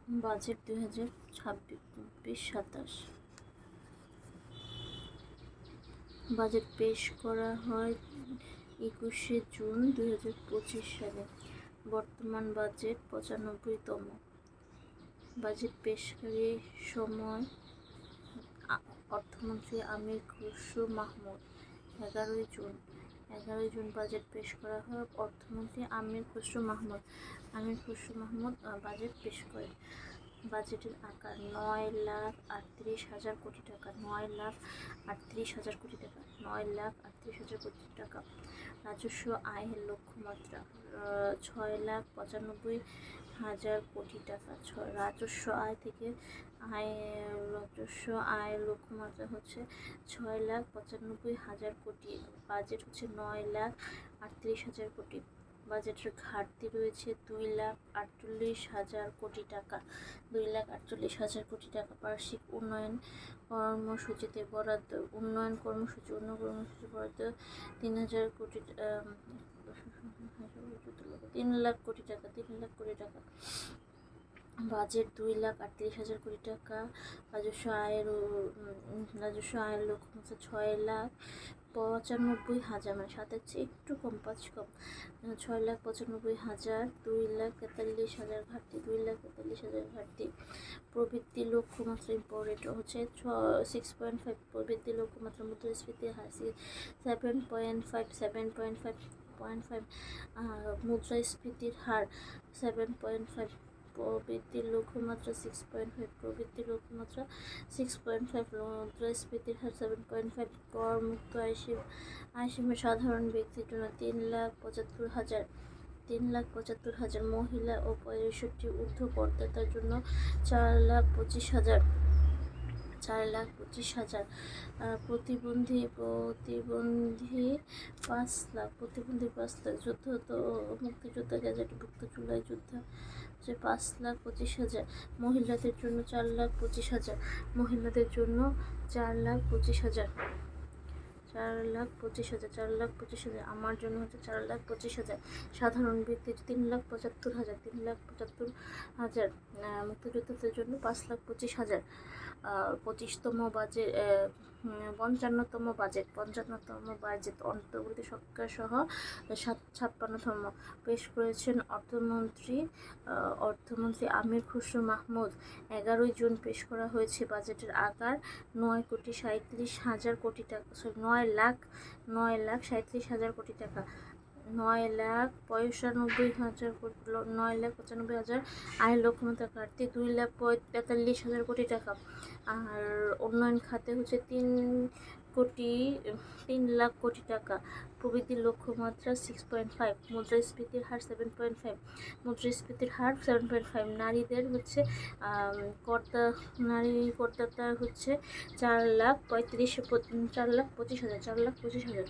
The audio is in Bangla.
বাজেট 2026-27। বাজেট পেশ করা হয় 21শে জুন 2025 সালে। বর্তমান বাজেট 95তম। বাজেট পেশকারী সময় অর্থমন্ত্রী আমির খসরু মাহমুদ। 11ই জুন বাজেট পেশ করা হয় অর্থমন্ত্রী আমির খসরু মাহমুদ বাজেট পেশ করেন। বাজেটের আকার 9,38,000 কোটি টাকা। 9,38,000 কোটি টাকা। 9,38,000 কোটি টাকা। রাজস্ব আয়ের লক্ষ্যমাত্রা 6,95,000 কোটি টাকা। রাজস্ব আয়ের লক্ষ্যমাত্রা হচ্ছে 6,95,000 কোটি। বাজেট হচ্ছে 9,38,000 কোটি। বাজেটের ঘাটতি রয়েছে 2,48,000 কোটি টাকা। 2,48,000 কোটি টাকা। বার্ষিক উন্নয়ন কর্মসূচিতে বরাদ্দ উন্নয়ন কর্মসূচি বরাদ্দ 3,000 কোটি 3 লাখ কোটি টাকা। 3 লাখ কোটি টাকা। বাজেট 2,38,000 কোটি টাকা। রাজস্ব আয়ের লক্ষ্যমাত্রা 6,95,000, মানে 7-এর চেয়ে একটু কম, 5 কম। 6,95,000। 2,43,000 ঘাটতি। 2,43,000 ঘাটতি। প্রবৃদ্ধি লক্ষ্যমাত্রা ইম্পোর্টেড হচ্ছে 6.5। প্রবৃদ্ধি লক্ষ্যমাত্রা মুদ্রাস্ফীতির হার 7.5। মুদ্রাস্ফীতির হার 7.5। প্রবৃদ্ধির লক্ষ্যমাত্রা 6.5। প্রবৃদ্ধির লক্ষ্যমাত্রা 6.5। মুদ্রাস্ফীতির হার 7.5। কর মুক্ত আয়সীমা সাধারণ ব্যক্তির জন্য 3,75,000। 3,75,000। মহিলা ও 65 ঊর্ধ্ব করদাতার জন্য 4,25,000। 4,25,000। প্রতিবন্ধী 5 লাখ। প্রতিবন্ধী 5 লাখ। মুক্তিযোদ্ধা গ্যাজেটভুক্ত চুলাই যোদ্ধা 5,25,000। মহিলাদের জন্য 4,25,000। মহিলাদের জন্য 4,25,000। 4,25,000। 4,25,000। আমার জন্য হচ্ছে 4,25,000। সাধারণ ব্যক্তির 3,75,000। 3,75,000। মুক্তিযোদ্ধাদের জন্য 5,25,000। 55তম বাজেট অন্তর্বর্তী সরকার সহ 56তম পেশ করেছেন অর্থমন্ত্রী আমির খসরু মাহমুদ। 11ই জুন পেশ করা হয়েছে। বাজেটের আকার 9,37,000 কোটি টাকা। 9,37,000 কোটি টাকা। 9,95,000 আয়ের লক্ষ্যমাত্রা ঘাটতি 2,43,000 কোটি টাকা। আর উন্নয়ন খাতে হচ্ছে 3 লাখ কোটি টাকা। প্রবৃদ্ধির লক্ষ্যমাত্রা 6.5। মুদ্রাস্ফীতির হার 7.5। মুদ্রাস্ফীতির হার 7.5। নারীদের হচ্ছে করদাতা হচ্ছে 4,25,000। 4,25,000।